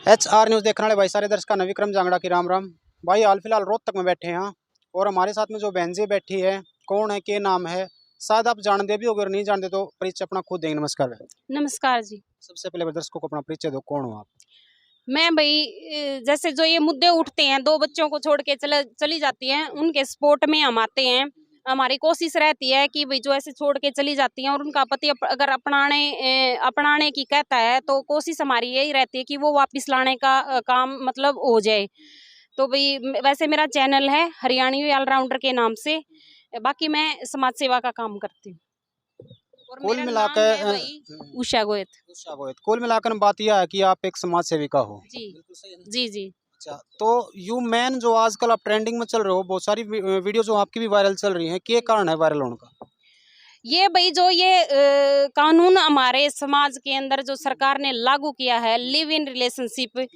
HR news देखने वाले भाई सारे दर्शक नवी क्रम जांगड़ा की राम राम। भाई हाल फिलहाल रोहतक में बैठे हैं और हमारे साथ में जो बहन जी बैठी है, कौन है, क्या नाम है, शायद आप जानते भी होगे और नहीं जानते तो परिचय अपना खुद देंगे। नमस्कार। नमस्कार जी। सबसे पहले दर्शकों को अपना परिचय दो, कौन हो आप? मैं भाई जैसे जो ये मुद्दे उठते हैं, दो बच्चों को छोड़ के चली जाती हैं, उनके सपोर्ट में हम आते हैं। हमारी कोशिश रहती है कि भाई जो ऐसे छोड़ के चली जाती हैं और उनका पति अगर अपनाने की कहता है तो कोशिश हमारी यही रहती है कि वो वापस लाने का काम मतलब हो जाए। तो भाई वैसे मेरा चैनल है हरियाणवी ऑलराउंडर के नाम से, बाकी मैं समाज सेवा का काम करती हूँ और कुल मेरा नाम मिलाकर है भाई उषा गोयत। कुल मिलाकर बात यह है कि आप एक समाज सेविका हो। जी जी जी। अच्छा, तो यू मैन जो आजकल आप ट्रेंडिंग में चल रहे हो, बहुत सारी वीडियो जो आपकी भी वायरल चल रही हैं, क्या कारण है वायरल होने का? ये भाई जो ये कानून हमारे समाज के अंदर जो सरकार ने लागू किया है, लिव इन रिलेशनशिप,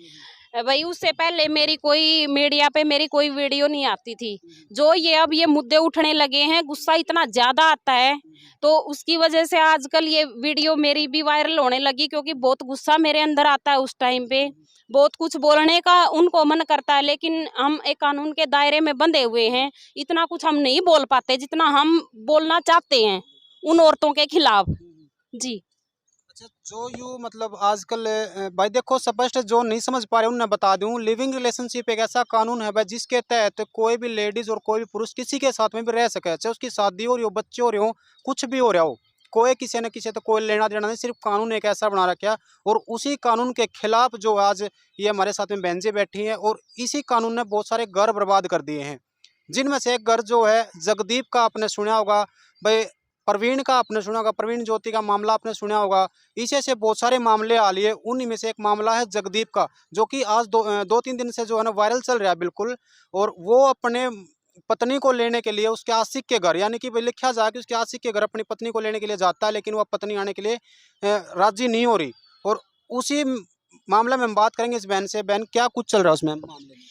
भाई उससे पहले मेरी कोई मीडिया पे मेरी कोई वीडियो नहीं आती थी। जो ये अब ये मुद्दे उठने लगे हैं, गुस्सा इतना ज़्यादा आता है तो उसकी वजह से आजकल ये वीडियो मेरी भी वायरल होने लगी, क्योंकि बहुत गुस्सा मेरे अंदर आता है उस टाइम पे। बहुत कुछ बोलने का उनको मन करता है, लेकिन हम एक कानून के दायरे में बंधे हुए हैं, इतना कुछ हम नहीं बोल पाते जितना हम बोलना चाहते हैं उन औरतों के खिलाफ। जी। अच्छा, जो यू मतलब आजकल भाई देखो, स्पष्ट जो नहीं समझ पा रहे उन्हें बता दूं, लिविंग रिलेशनशिप एक ऐसा कानून है भाई जिसके तहत कोई भी लेडीज और कोई भी पुरुष किसी के साथ में भी रह सके, चाहे उसकी शादी हो रही हो, बच्चे हो रहे हो, कुछ भी हो रहा हो, कोई किसी न किसी तो कोई लेना देना नहीं। सिर्फ कानून एक ऐसा बना रखा है और उसी कानून के खिलाफ जो आज ये हमारे साथ में बहन जी बैठी हैं, और इसी कानून ने बहुत सारे घर बर्बाद कर दिए हैं। जिनमें से एक घर जो है जगदीप का, आपने सुना होगा भाई, प्रवीण का आपने सुना होगा, प्रवीण ज्योति का मामला आपने सुना होगा। इसे से बहुत सारे मामले आ लिए, उन्हीं में से एक मामला है जगदीप का, जो कि आज दो तीन दिन से जो है ना वायरल चल रहा है बिल्कुल। और वो अपने पत्नी को लेने के लिए उसके आशिक के घर, यानी कि भाई लिखा जाए कि उसके आशिक के घर अपनी पत्नी को लेने के लिए जाता है, लेकिन वह पत्नी आने के लिए राजी नहीं हो रही। और उसी मामले में हम बात करेंगे इस बहन से। बहन, क्या कुछ चल रहा है उसमें मामले में?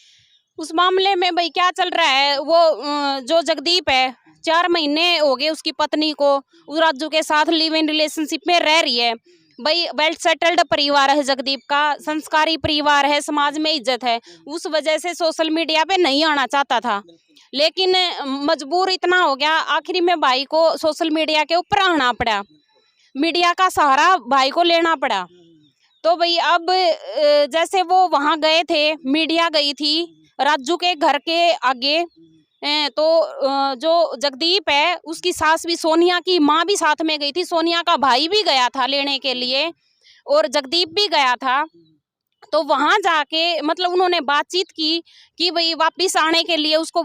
उस मामले में भाई क्या चल रहा है, वो जो जगदीप है 4 महीने हो गए उसकी पत्नी को उस राजू के साथ लिव इन रिलेशनशिप में रह रही है। भाई वेल सेटल्ड परिवार है जगदीप का, संस्कारी परिवार है, समाज में इज्जत है। उस वजह से सोशल मीडिया पे नहीं आना चाहता था, लेकिन मजबूर इतना हो गया, आखिरी में भाई को सोशल मीडिया के ऊपर आना पड़ा, मीडिया का सहारा भाई को लेना पड़ा। तो भाई अब जैसे वो वहाँ गए थे, मीडिया गई थी राजू के घर के आगे, तो जो जगदीप है उसकी सास भी, सोनिया की माँ भी साथ में गई थी, सोनिया का भाई भी गया था लेने के लिए और जगदीप भी गया था। तो वहाँ जाके मतलब उन्होंने बातचीत की कि भाई वापिस आने के लिए, उसको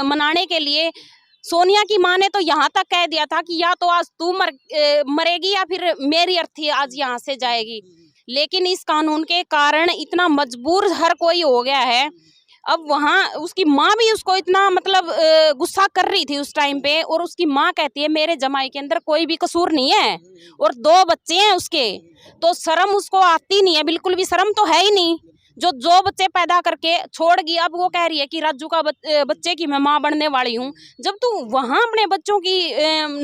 मनाने के लिए। सोनिया की माँ ने तो यहाँ तक कह दिया था कि या तो आज तू मरेगी या फिर मेरी अर्थी आज यहाँ से जाएगी। लेकिन इस कानून के कारण इतना मजबूर हर कोई हो गया है। अब वहाँ उसकी माँ भी उसको इतना मतलब गुस्सा कर रही थी उस टाइम पे, और उसकी माँ कहती है मेरे जमाई के अंदर कोई भी कसूर नहीं है और 2 बच्चे हैं उसके, तो शर्म उसको आती नहीं है, बिल्कुल भी शर्म तो है ही नहीं, जो बच्चे पैदा करके छोड़ गई। अब वो कह रही है कि राजू का बच्चे की मैं माँ बनने वाली हूँ। जब तू वहाँ अपने बच्चों की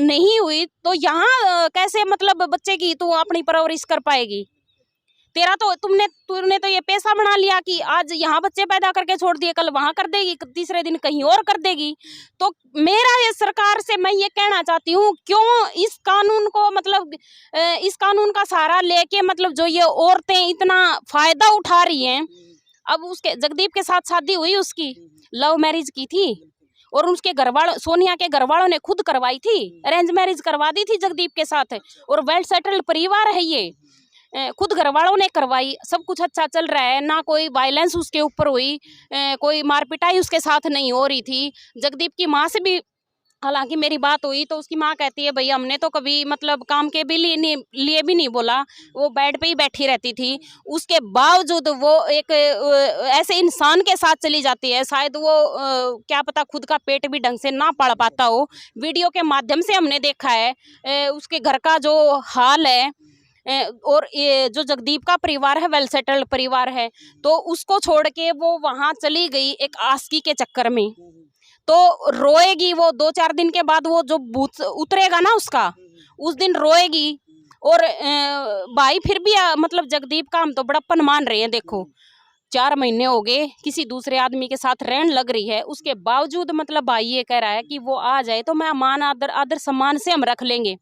नहीं हुई तो यहाँ कैसे मतलब बच्चे की तू अपनी परवरिश कर पाएगी? तेरा तो तूने तो ये पैसा बना लिया कि आज यहाँ बच्चे पैदा करके छोड़ दिए, कल वहाँ कर देगी, तीसरे दिन कहीं और कर देगी। तो मेरा ये सरकार से मैं ये कहना चाहती हूँ, क्यों इस कानून को मतलब इस कानून का सहारा लेके मतलब जो ये औरतें इतना फायदा उठा रही हैं। अब उसके जगदीप के साथ शादी हुई, उसकी लव मैरिज की थी और उसके घर वालों, सोनिया के घर वालों ने खुद करवाई थी, अरेंज मैरिज करवा दी थी जगदीप के साथ, और वेल सेटल्ड परिवार है ये, खुद घर वालों ने करवाई। सब कुछ अच्छा चल रहा है, ना कोई वायलेंस उसके ऊपर हुई, कोई मारपिटाई उसके साथ नहीं हो रही थी। जगदीप की माँ से भी हालांकि मेरी बात हुई तो उसकी माँ कहती है भाई हमने तो कभी मतलब काम के भी लिए भी नहीं बोला, वो बेड पे ही बैठी रहती थी। उसके बावजूद वो एक ऐसे इंसान के साथ चली जाती है, शायद वो क्या पता खुद का पेट भी ढंग से ना पाल पाता हो। वीडियो के माध्यम से हमने देखा है उसके घर का जो हाल है, और ये जो जगदीप का परिवार है वेल सेटल्ड परिवार है, तो उसको छोड़ के वो वहाँ चली गई एक आस्की के चक्कर में। तो रोएगी वो 2-4 दिन के बाद, वो जो भूत उतरेगा ना उसका, उस दिन रोएगी। और भाई फिर भी मतलब जगदीप का हम तो बड़प्पन मान रहे हैं। देखो 4 महीने हो गए किसी दूसरे आदमी के साथ रहन लग रही है, उसके बावजूद मतलब भाई ये कह रहा है कि वो आ जाए तो मैं मान आदर आदर सम्मान से हम रख लेंगे।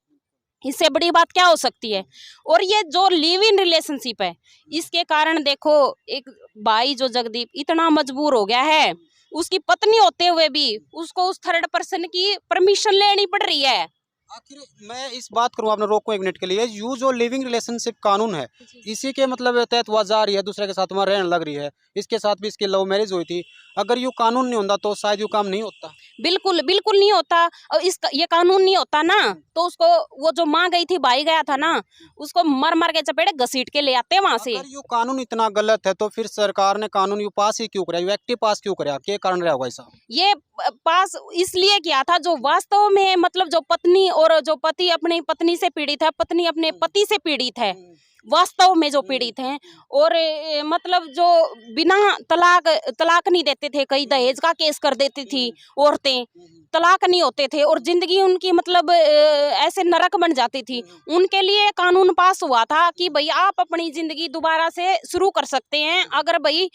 इससे बड़ी बात क्या हो सकती है। और ये जो लिव इन रिलेशनशिप है, इसके कारण देखो एक भाई जो जगदीप इतना मजबूर हो गया है, उसकी पत्नी होते हुए भी उसको उस थर्ड पर्सन की परमिशन लेनी पड़ रही है। आखिर मैं इस बात करूँ, आपने रोको 1 मिनट के लिए, यू जो लिविंग रिलेशनशिप कानून है इसी के मतलब तहत वह जा रही है, दूसरे के साथ वहाँ रहने लग रही है, इसके साथ भी इसकी लव मैरिज हुई थी। अगर यू कानून नहीं होता तो शायद यू काम नहीं होता। बिल्कुल बिल्कुल नहीं होता। और ये कानून नहीं होता ना तो उसको वो जो माँ गई थी, भाई गया था ना, उसको मर मर के चपेटे घसीट के ले आते वहां से। अगर यू कानून इतना गलत है तो फिर सरकार ने कानून यू पास ही क्यों कराया, यू एक्टिव पास क्यों कराया, क्या कारण रहा होगा ऐसा? ये पास इसलिए किया था जो वास्तव में मतलब जो पत्नी और जो पति अपनी पत्नी से पीड़ित है, पत्नी अपने पति से पीड़ित है, वास्तव में जो पीड़ित हैं। और मतलब जो बिना तलाक नहीं देते थे, कई दहेज का केस कर देती थी औरतें, तलाक नहीं होते थे और जिंदगी उनकी मतलब ऐसे नरक बन जाती थी। उनके लिए कानून पास हुआ था कि भाई आप अपनी जिंदगी दोबारा से शुरू कर सकते हैं। अगर भाई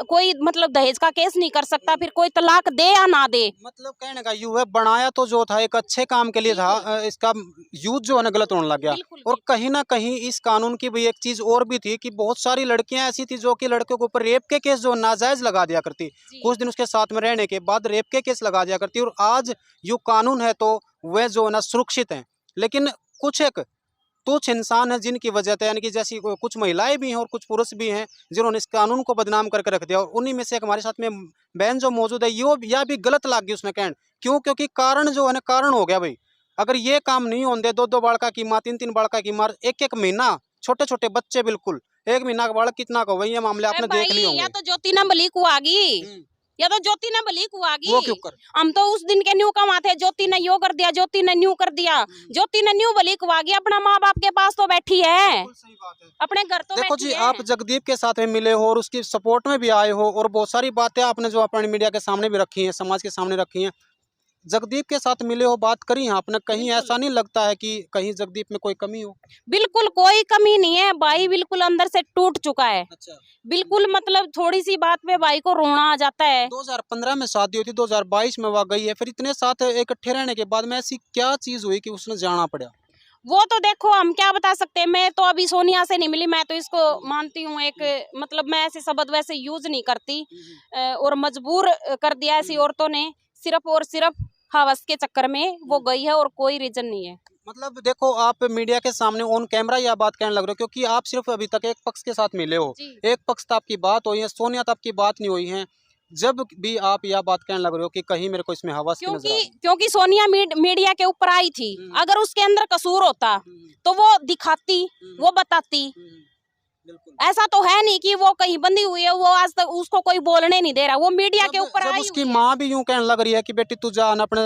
कोई मतलब दहेज का केस नहीं कर सकता, फिर कोई तलाक दे या ना दे। मतलब कहने का यू है, बनाया तो जो था एक अच्छे काम के लिए था, इसका यूज जो है ना गलत होने लग गया। और कहीं ना कहीं इस कानून की भी एक चीज और भी थी कि बहुत सारी लड़कियां ऐसी थी जो कि लड़कियों के ऊपर रेप के केस जो नाजायज लगा दिया करती, कुछ दिन उसके साथ में रहने के बाद रेप के केस लगा दिया करती। और आज यू कानून है तो वह जो है ना सुरक्षित है। लेकिन कुछ इंसान है जिनकी वजह से, यानी कि जैसी कुछ महिलाएं भी हैं और कुछ पुरुष भी हैं जिन्होंने इस कानून को बदनाम करके रख दिया। और उन्हीं में से एक हमारे साथ में बहन जो मौजूद है, यो यह भी गलत लग गई उसमें कहन क्यों, क्योंकि कारण जो है ना कारण हो गया भाई। अगर ये काम नहीं होते, 2-2 बालका की माँ, 3-3 बालका की माँ, 1-1 महीना, छोटे छोटे बच्चे, बिल्कुल 1 महीना का बालक कितना का, वही ये मामले आपने देख लिए होंगे। या तो ज्योति न बली कुआगी, या तो ज्योति ने भली कुआगी। वो क्यों कर? हम तो उस दिन के न्यू कमाते, ज्योति ने यो कर दिया, ज्योति ने न्यू कर दिया, ज्योति ने न्यू भली कुआगी। अपना माँ बाप के पास तो बैठी है, सही बात है। अपने घर तो देखो बैठी जी, है। आप जगदीप के साथ में मिले हो और उसकी सपोर्ट में भी आए हो और बहुत सारी बातें आपने जो अपने मीडिया के सामने भी रखी हैं, समाज के सामने रखी हैं। जगदीप के साथ मिले हो, बात करी है आपने, कहीं ऐसा नहीं लगता है कि कहीं जगदीप में कोई कमी हो? बिल्कुल कोई कमी नहीं है, भाई बिल्कुल अंदर से टूट चुका है। अच्छा। बिल्कुल मतलब थोड़ी सी बात पे भाई को रोना आ जाता है। 2015 में शादी हुई थी, 2022 में वह गई है, फिर इतने साथ इकट्ठे रहने के बाद में ऐसी क्या चीज हुई कि उसने जाना पड़ा? वो तो देखो हम क्या बता सकते हैं। मैं तो अभी सोनिया से नहीं मिली, मैं तो इसको मानती हूँ एक मतलब मैं ऐसे शब्द वैसे यूज नहीं करती। और मजबूर कर दिया ऐसी औरतों ने, सिर्फ और सिर्फ हवस के चक्कर में वो गई है और कोई रीजन नहीं है। मतलब देखो, आप मीडिया के सामने ऑन कैमरा यह बात कहने लग रहे हो क्योंकि आप सिर्फ अभी तक एक पक्ष के साथ मिले हो, एक पक्ष तक आपकी बात हुई है, सोनिया तक आपकी बात नहीं हुई है। जब भी आप यह बात कहने लग रहे हो कि कहीं मेरे को इसमें हवस की नजर आ रही है। क्योंकि सोनिया मीडिया के ऊपर आई थी, अगर उसके अंदर कसूर होता तो वो दिखाती, वो बताती। ऐसा तो है नहीं कि वो कहीं बंदी हुई है, वो आज तक उसको कोई बोलने नहीं दे रहा, वो मीडिया के ऊपर आई। उसकी माँ भी यूं कहने लग रही है कि बेटी तू जा न अपने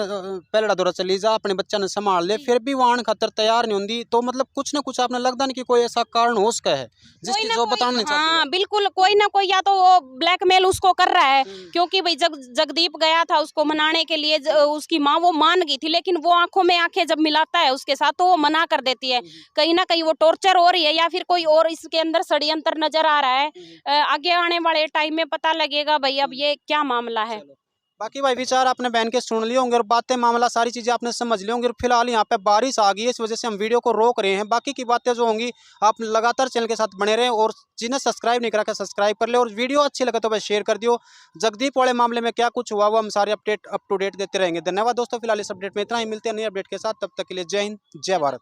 पहला दौरा चली जा, अपने बच्चा ने संभाल ले, फिर भी वहां खातर तैयार नहीं होंगी। तो मतलब कुछ ना कुछ आपने लगता नहीं कि कोई ऐसा कारण हो सकता है जिसकी जो बताना नहीं चाहती। हाँ बिल्कुल, कोई ना कोई, या तो वो ब्लैकमेल उसको कर रहा है। क्योंकि भाई जगदीप गया था उसको मनाने के लिए, उसकी माँ वो मान गई थी, लेकिन वो आंखों में आंखें जब मिलाता है उसके साथ तो वो मना कर देती है। कहीं ना कहीं वो टॉर्चर हो रही है या फिर कोई और इसके अंदर षड्यंत्र नजर आ रहा है। आगे आने वाले टाइम में पता लगेगा भाई अब ये क्या मामला है। बाकी भाई विचार आपने बहन के सुन लिए होंगे और बातें मामला सारी चीजें आपने समझ ली होंगी। और फिलहाल यहाँ पे बारिश आ गई है, इस वजह से हम वीडियो को रोक रहे हैं। बाकी की बातें जो होंगी आप लगातार चैनल के साथ बने रहें और जिन्हें सब्सक्राइब नहीं करा के सब्सक्राइब कर ले और वीडियो अच्छी लगे तो भाई शेयर कर दियो। जगदीप वाले मामले में क्या कुछ हुआ वो हम सारे अपडेट अप टू डेट देते रहेंगे। धन्यवाद दोस्तों, फिलहाल इस अपडेट में इतना ही, मिलते हैं नए अपडेट के साथ, तब तक के लिए जय हिंद, जय भारत।